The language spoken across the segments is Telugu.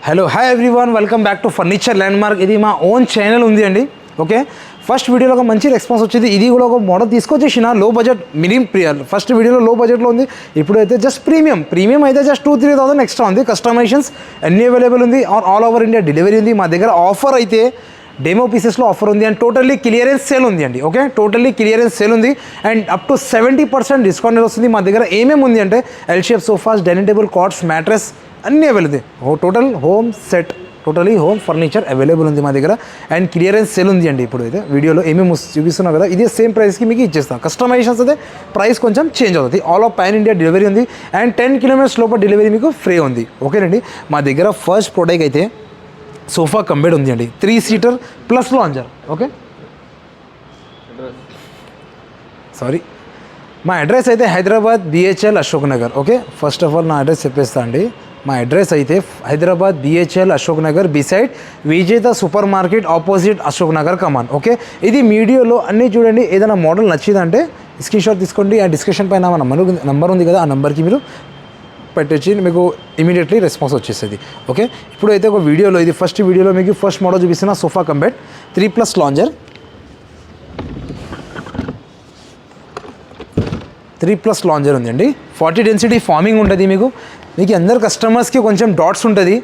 Hello hi everyone, welcome back to furniture landmark. ఇది మా ఓన్ ఛానల్ ఉంది అండి. ఓకే, ఫస్ట్ వీడియోలో ఒక మంచి రెస్పాన్స్ వచ్చింది. ఇది కూడా ఒక మోడల్ తీసుకొచ్చేసిన లో బడ్జెట్ మినిమం. ఫస్ట్ వీడియోలో లో బడ్జెట్లో ఉంది, ఇప్పుడైతే జస్ట్ ప్రీమియం అయితే జస్ట్ 2-3,000 ఎక్స్ట్రా ఉంది. కస్టమైజేషన్స్ అన్నీ అవైలబుల్ ఉంది. ఆల్ ఓవర్ ఇండియా డెలివరీ ఉంది. మా దగ్గర ఆఫర్ అయితే డెమో పీసెస్లో ఆఫర్ ఉంది అండ్ టోటల్లీ క్లియరెన్స్ సేల్ ఉంది అండి. ఓకే, టోటల్లీ క్లియరెన్స్ సేల్ ఉంది అండ్ అప్ టు 70% డిస్కౌంట్ వస్తుంది. మా దగ్గర ఏమేమి ఉంది అంటే L shape sofas, dining table, cots, mattress అన్నీ available. Total home set, totally home furniture available ఉంది మా దగ్గర అండ్ క్లియరెన్స్ సేల్ ఉంది అండి. ఇప్పుడు అయితే వీడియోలో ఏమేమి చూపిస్తున్నాం కదా, ఇదే సేమ్ ప్రైస్కి మీకు ఇచ్చేస్తాం. కస్టమైజేషన్స్ అయితే ప్రైస్ కొంచెం చేంజ్ అవుతుంది. All of pan India delivery ఉంది అండ్ 10 కిలోమీటర్స్ లోపల డెలివరీ మీకు ఫ్రీ ఉంది. ఓకేనండి, మా దగ్గర ఫస్ట్ ప్రోడక్ట్ అయితే సోఫా కమ్ బెడ్ ఉంది అండి, 3 seater plus lounger. Okay, sorry, మా అడ్రస్ అయితే Hyderabad BHL Ashok Nagar. Okay, first of all నా అడ్రస్ చెప్పేస్తా అండి. మా అడ్రస్ అయితే Hyderabad BHL Ashok Nagar beside Vijetha super market opposite Ashok Nagar Kaman. Okay, ఇది వీడియోలో అన్నీ చూడండి. ఏదైనా మోడల్ నచ్చిందంటే స్క్రీన్ షాట్ తీసుకోండి. ఆ డిస్క్రిప్షన్ పైన మన నంబర్ ఉంది కదా, ఆ నెంబర్కి మీరు పెట్టొచ్చి మీకు ఇమీడియట్లీ రెస్పాన్స్ వచ్చేస్తుంది. ఓకే, ఇప్పుడు అయితే ఒక వీడియోలో, ఇది ఫస్ట్ వీడియోలో మీకు ఫస్ట్ మోడల్ చూపిస్తున్న sofa cum bed 3+ lounger, 3+ lounger ఉంది అండి. 40 డెన్సిటీ ఫార్మింగ్ ఉంటుంది. మీకు అందరు కస్టమర్స్కి కొంచెం డాట్స్ ఉంటుంది,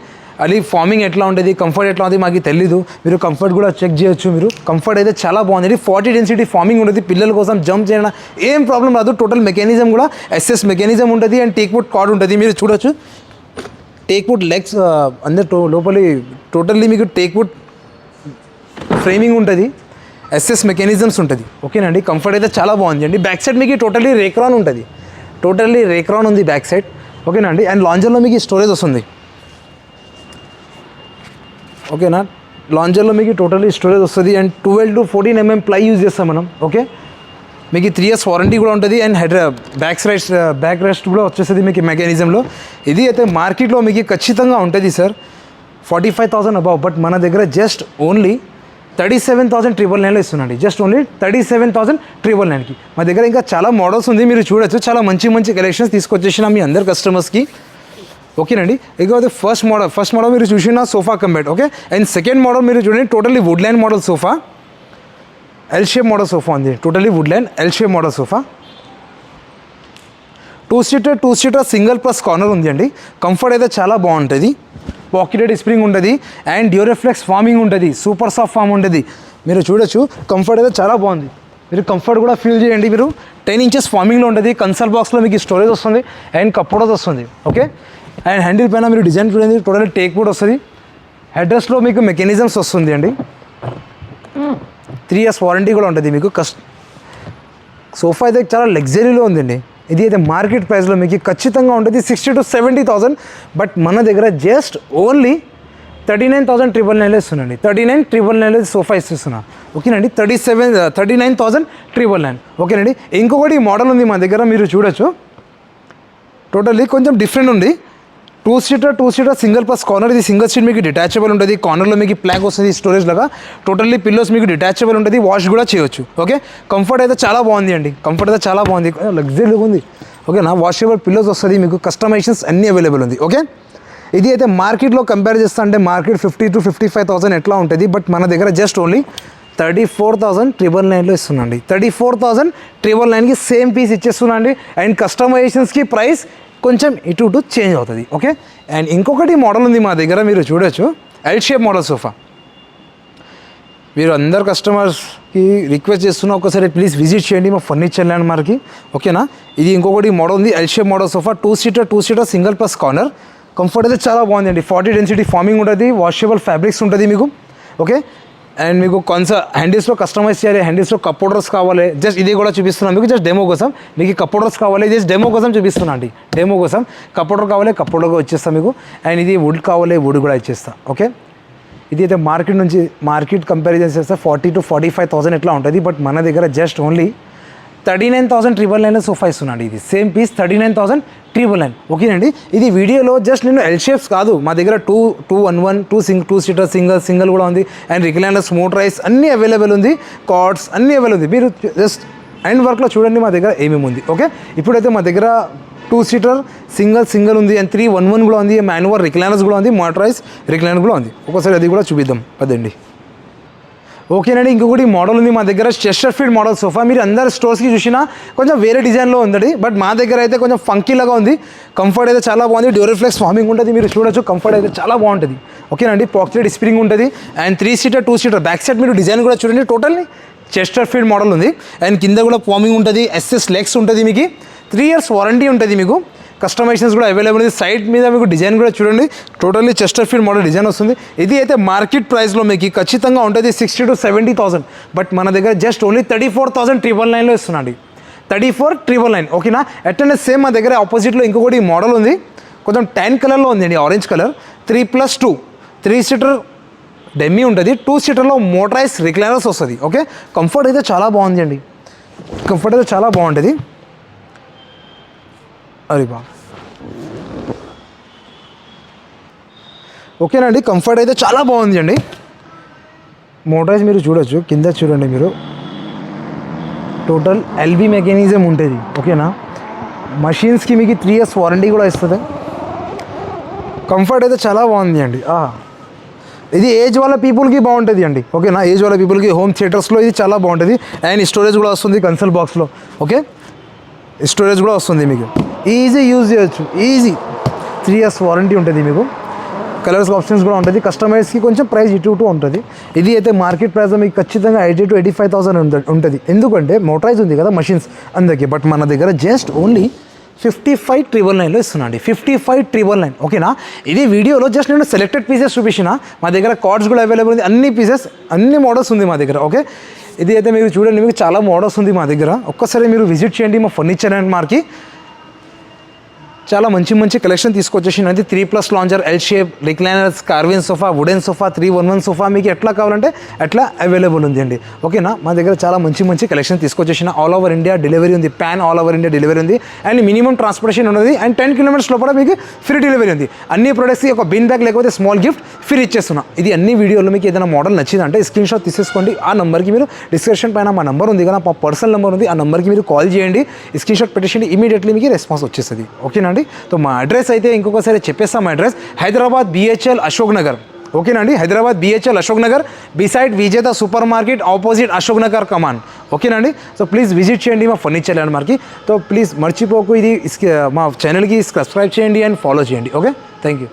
అది ఫార్మింగ్ ఎట్లా ఉంటుంది, కంఫర్ట్ ఎట్లా ఉంది మాకు తెలీదు. మీరు కంఫర్ట్ కూడా చెక్ చేయొచ్చు. మీరు కంఫర్ట్ అయితే చాలా బాగుంది. 40 డెన్సిటీ ఫార్మింగ్ ఉంటుంది. పిల్లల కోసం జంప్ చేయడం ఏం ప్రాబ్లం రాదు. టోటల్ మెకానిజం కూడా SS మెకానిజం ఉంటుంది అండ్ టేక్వుడ్ కార్డ్ ఉంటుంది. మీరు చూడొచ్చు, టేక్వుడ్ లెగ్స్ అందరు లోపలి టోటల్లీ మీకు టేక్వుడ్ ఫ్రేమింగ్ ఉంటుంది, SS మెకానిజమ్స్ ఉంటుంది. ఓకేనండి, కంఫర్ట్ అయితే చాలా బాగుంది అండి. బ్యాక్ సైడ్ మీకు టోటల్లీ రేక్రాన్ ఉంటుంది, టోటల్లీ రేక్రాన్ ఉంది బ్యాక్ సైడ్. ఓకేనండి, అండ్ లాంజర్లో మీకు స్టోరేజ్ వస్తుంది. ఓకేనా, లాంజర్లో మీకు టోటల్లీ స్టోరేజ్ వస్తుంది and 12 to 14 mm ply use చేస్తాం మనం. ఓకే, మీకు 3 years వారంటీ కూడా ఉంటుంది అండ్ బ్యాక్ రెస్ట్ కూడా వచ్చేస్తుంది మీకు మెకానిజంలో. ఇది అయితే మార్కెట్లో మీకు ఖచ్చితంగా ఉంటుంది సార్ 45,000 అబౌవ్, బట్ మన దగ్గర జస్ట్ ఓన్లీ 37,999 ఇస్తున్నాండి. జస్ట్ ఓన్లీ 37,999కి. మా దగ్గర ఇంకా చాలా మోడల్స్ ఉంది, మీరు చూడొచ్చు. చాలా మంచి కలెక్షన్స్ తీసుకొచ్చేసిన మీ అందరు కస్టమర్స్కి. ఓకేనండి, ఇకపోతే ఫస్ట్ మోడల్ మీరు చూసిన sofa cum bed. Okay, and second model మీరు చూడండి, totally woodline model sofa, L shape model sofa ఉంది. Totally woodline L shape model sofa, 2 seater single plus corner ఉంది అండి. కంఫర్ట్ అయితే చాలా బాగుంటుంది. పాకెటెడ్ స్ప్రింగ్ ఉంటుంది అండ్ డ్యూరోఫ్లెక్స్ ఫార్మింగ్ ఉంటుంది, సూపర్ సాఫ్ట్ ఫామ్ ఉంటుంది. మీరు చూడొచ్చు, కంఫర్ట్ అయితే చాలా బాగుంది. మీరు కంఫర్ట్ కూడా ఫీల్ చేయండి. మీరు 10 inches ఫార్మింగ్లో ఉంటుంది. కన్సల్ బాక్స్లో మీకు స్టోరేజ్ వస్తుంది అండ్ కప్పోర్డ్ వస్తుంది. ఓకే, అండ్ హ్యాండిల్ పైన మీరు డిజైన్ చూడండి, టోటల్ టేక్ వుడ్ వస్తుంది. హెడ్రెస్ట్లో మీకు మెకానిజమ్స్ వస్తుంది అండి. 3 years వారంటీ కూడా ఉంటుంది మీకు. సోఫా అయితే చాలా లగ్జరీలో ఉందండి. ఇది అయితే మార్కెట్ ప్రైస్లో మీకు ఖచ్చితంగా ఉంటుంది 60,000 to 70,000, బట్ మన దగ్గర జస్ట్ ఓన్లీ 39,999 ఇస్తున్నాండి. 39,999 సోఫా ఇస్తున్నా. ఓకేనండి, 39,999. ఓకేనండి, ఇంకొకటి మోడల్ ఉంది మా దగ్గర, మీరు చూడొచ్చు. టోటల్లీ కొంచెం డిఫరెంట్ ఉంది. 2 సీటర్ సింగిల్ ప్లస్ కార్నర్. ఇది సింగిల్ సీట్ మీకు డిటాచబుల్ ఉంటుంది. కార్నర్లో మీకు ప్లాగ్ వస్తుంది స్టోరేజ్ లాగా. టోటల్లీ పిల్లోస్ మీకు డిటాచబుల్ ఉంటుంది, వాష్ కూడా చేయొచ్చు. ఓకే, కంఫర్ట్ అయితే చాలా బాగుంది అండి. కంఫర్ట్ అయితే చాలా బాగుంది, లగ్జరీగా ఉంది. ఓకేనా, వాషబుల్ పిల్లోస్ వస్తుంది మీకు. కస్టమైజేషన్స్ అన్నీ అవైలబుల్ ఉంది. ఓకే, ఇది అయితే మార్కెట్లో కంపేర్ చేస్తా అంటే మార్కెట్ 50,000 to 55,000 ఎట్లా ఉంటుంది, బట్ మన దగ్గర జస్ట్ ఓన్లీ 34,999లో ఇస్తున్నాండి. 34,999కి సేమ్ పీస్ ఇచ్చేస్తున్నా అండి. అండ్ కస్టమైజేషన్స్కి ప్రైస్ కొంచెం ఇటు చేంజ్ అవుతుంది. ఓకే, అండ్ ఇంకొకటి మోడల్ ఉంది మా దగ్గర, మీరు చూడొచ్చు. L shape model sofa. మీరు అందరు కస్టమర్స్కి రిక్వెస్ట్ చేస్తున్నా, ఒకసారి ప్లీజ్ విజిట్ చేయండి మా ఫర్నిచర్ ల్యాండ్మార్క్కి. ఓకేనా, ఇది ఇంకొకటి మోడల్ ఉంది, L shape model sofa, 2 seater single plus corner. Comfort అయితే చాలా బాగుందండి. 40 డెన్సిటీ ఫార్మింగ్ ఉంటుంది, వాషబుల్ ఫ్యాబ్రిక్స్ ఉంటుంది మీకు. ఓకే, అండ్ మీకు హ్యాండిల్స్లో కస్టమైజ్ చేయాలి, హ్యాండిల్స్లో కప్పోర్డర్స్ కావాలి. జస్ట్ ఇది కూడా చూపిస్తున్నాను మీకు, జస్ట్ డెమో కోసం. మీకు కప్పోర్డర్స్ కావాలి, జస్ట్ డెమో కోసం చూపిస్తున్నా అండి. డెమో కోసం కప్పోర్డర్ కావాలి, కప్పోర్డర్గా వచ్చేస్తాను మీకు. అండ్ ఇది వుడ్ కావాలి, వుడ్ కూడా ఇచ్చేస్తా. ఓకే, ఇది అయితే మార్కెట్ కంపారిజన్ చేస్తే 40,000 to 45,000 ఎట్లా ఉంటుంది, బట్ మన దగ్గర జస్ట్ ఓన్లీ 39,999 సోఫా ఇస్తున్నాండి. ఇది సేమ్ పీస్ 39,999. ఓకేనండి, ఇది వీడియోలో జస్ట్ నేను ఎల్ షేప్స్ కాదు, మా దగ్గర 2 సీటర్ సింగిల్ కూడా ఉంది అండ్ రిక్లైనర్, స్మూత్ రైస్ అన్నీ అవైలబుల్ ఉంది. కార్డ్స్ అన్నీ అవైలబుల్ ఉంది. మీరు జస్ట్ అండ్ వర్క్లో చూడండి మా దగ్గర ఏమేమి ఉంది. ఓకే, ఇప్పుడైతే మా దగ్గర 2-seater సింగిల్ ఉంది, అండ్ 311 కూడా ఉంది, మాన్యువల్ రిక్లైనర్స్ కూడా ఉంది, మోటరైజ్ రిక్లైనర్ కూడా ఉంది. ఒకసారి అది కూడా చూపిద్దాం పదండి. ఓకేనండి, ఇంకొకటి మోడల్ ఉంది మా దగ్గర, చెస్టర్ఫీల్డ్ మోడల్ సోఫా. మీరు అందరు స్టోర్స్కి చూసినా కొంచెం వేరే డిజైన్లో ఉంది, బట్ మా దగ్గర అయితే కొంచెం ఫంకీలాగా ఉంది. కంఫర్ట్ అయితే చాలా బాగుంది, డ్యూరల్ఫ్లెక్స్ ఫార్మింగ్ ఉంటుంది, మీరు చూడొచ్చు. కంఫర్ట్ అయితే చాలా బాగుంటుంది. ఓకేనండి, పాకెట్ స్ప్రింగ్ ఉంటుంది, and 3-seater 2-seater back side మీరు డిజైన్ కూడా చూడండి. టోటల్లీ చెస్టర్ఫీల్డ్ మోడల్ ఉంది, అండ్ కింద కూడా ఫార్మింగ్ ఉంటుంది, ఎస్ఎస్ లెగ్స్ ఉంటుంది. మీకు 3 years వారంటీ ఉంటుంది. మీకు కస్టమైజేషన్స్ కూడా అవైలబుల్ ఉంది. సైడ్ మీద మీకు డిజైన్ కూడా చూడండి, టోటల్లీ చెస్టర్ఫీల్డ్ మోడల్ డిజైన్ వస్తుంది. ఇది అయితే మార్కెట్ ప్రైస్లో మీకు ఖచ్చితంగా ఉంటుంది 60,000 to 70,000, బట్ మన దగ్గర జస్ట్ ఓన్లీ 34,999లో ఇస్తున్నాండి. 34,999. ఓకేనా. అట్లనే సేమ్ మా దగ్గర ఆపోజిట్లో ఇంకొకటి మోడల్ ఉంది, కొంచెం tan కలర్లో ఉందండి, ఆరెంజ్ కలర్. 3+2 3-seater డెమ్మీ ఉంటుంది, 2-seaterలో మోటరైజ్ రిక్లైనర్స్ వస్తుంది. ఓకే, కంఫర్ట్ అయితే చాలా బాగుంది అండి, కంఫర్ట్ అయితే చాలా బాగుంటుంది. అరే బా, ఓకేనండి, కంఫర్ట్ అయితే చాలా బాగుంది అండి. మోటరైజ్ మీరు చూడొచ్చు, కింద చూడండి మీరు, టోటల్ ఎల్బీ మెకానిజం ఉంటుంది. ఓకేనా, మషిన్స్కి మీకు 3 years వారంటీ కూడా ఇస్తుంది. కంఫర్ట్ అయితే చాలా బాగుంది అండి. ఇది ఏజ్ వాళ్ళ పీపుల్కి బాగుంటుంది అండి. ఓకేనా, ఏజ్ వాళ్ళ పీపుల్కి హోమ్ థియేటర్స్లో ఇది చాలా బాగుంటుంది. అండ్ స్టోరేజ్ కూడా వస్తుంది కన్సోల్ బాక్స్లో. ఓకే, స్టోరేజ్ కూడా వస్తుంది, మీకు ఈజీ యూజ్ చేయొచ్చు, ఈజీ. 3 years వారంటీ ఉంటుంది మీకు. కలర్స్ ఆప్షన్స్ కూడా ఉంటుంది. కస్టమైజ్కి కొంచెం ప్రైస్ ఇటు ఉంటుంది. ఇది అయితే మార్కెట్ ప్రైస్ మీకు ఖచ్చితంగా 80,000 to 85,000 ఉంటుంది. ఎందుకంటే మోటరైజ్ ఉంది కదా మషిన్స్ అందుకే. బట్ మన దగ్గర జస్ట్ ఓన్లీ 55,999లో ఇస్తున్నాండి, 55,999. ఓకేనా, ఇది వీడియోలో జస్ట్ నేను సెలెక్టెడ్ పీసెస్ చూపించిన. మా దగ్గర కార్డ్స్ కూడా అవైలబుల్ ఉంది, అన్ని పీసెస్ అన్ని మోడల్స్ ఉంది మా దగ్గర. ఓకే, ఇది అయితే మీరు చూడండి, మీకు చాలా మోడల్స్ ఉంది మా దగ్గర. ఒక్కసారి మీరు విజిట్ చేయండి మా ఫర్నిచర్ అండ్ మార్కి. చాలా మంచి కలెక్షన్ తీసుకొచ్చేసినది. 3+ lounger, L shape, recliners, carving sofa, wooden sofa, 311 sofa, మీకు ఎట్లా కావాలంటే అట్లా అవైలబుల్ ఉంది అండి. ఓకేనా, మా దగ్గర చాలా మంచి కలెక్షన్ తీసుకొచ్చేసిన. ఆల్ ఓవర్ ఇండియా డెలివరీ ఉంది, pan all over India delivery ఉంది, అండ్ మినిమం ట్రాన్స్పోర్టేషన్ ఉన్నది, అండ్ 10 kilometers లోపల మీకు ఫ్రీ డెలివరీ ఉంది. అన్ని ప్రొడక్ట్స్కి ఒక బిన్ బ్యాగ్ లేకపోతే స్మాల్ గిఫ్ట్ ఫ్రీ ఇచ్చేస్తున్నా. ఇది అన్ని వీడియోలో మీకు ఏదైనా మోడల్ నచ్చిందంటే స్క్రీన్ షాట్ తీసేసుకోండి. ఆ నెంబర్కి మీరు డిస్క్రిప్షన్ పైన మా నెంబర్ ఉంది కదా, మా పర్సనల్ నెంబర్ ఉంది, ఆ నెంబర్కి మీరు కాల్ చేయండి, స్క్రీన్ షాట్ పెట్టేసి ఇమీడియట్లీ మీకు రెస్పాన్స్ వచ్చేస్తుంది. ఓకేనండి, సో మా అడ్రస్ అయితే ఇంకొకసారి చెప్పేస్తాం. Address Hyderabad BHL Ashok Nagar. ఓకేనండి, Hyderabad BHL Ashok Nagar, beside Vijetha super market, opposite Ashok Nagar Kaman. ఓకేనండి, సో ప్లీజ్ విజిట్ చేయండి మా ఫర్నిచర్ ల్యాండ్ మార్కి. సో ప్లీజ్ మర్చిపోకు, ఇది మా ఛానల్కి సబ్స్క్రైబ్ చేయండి అండ్ ఫాలో చేయండి. Okay, thank you.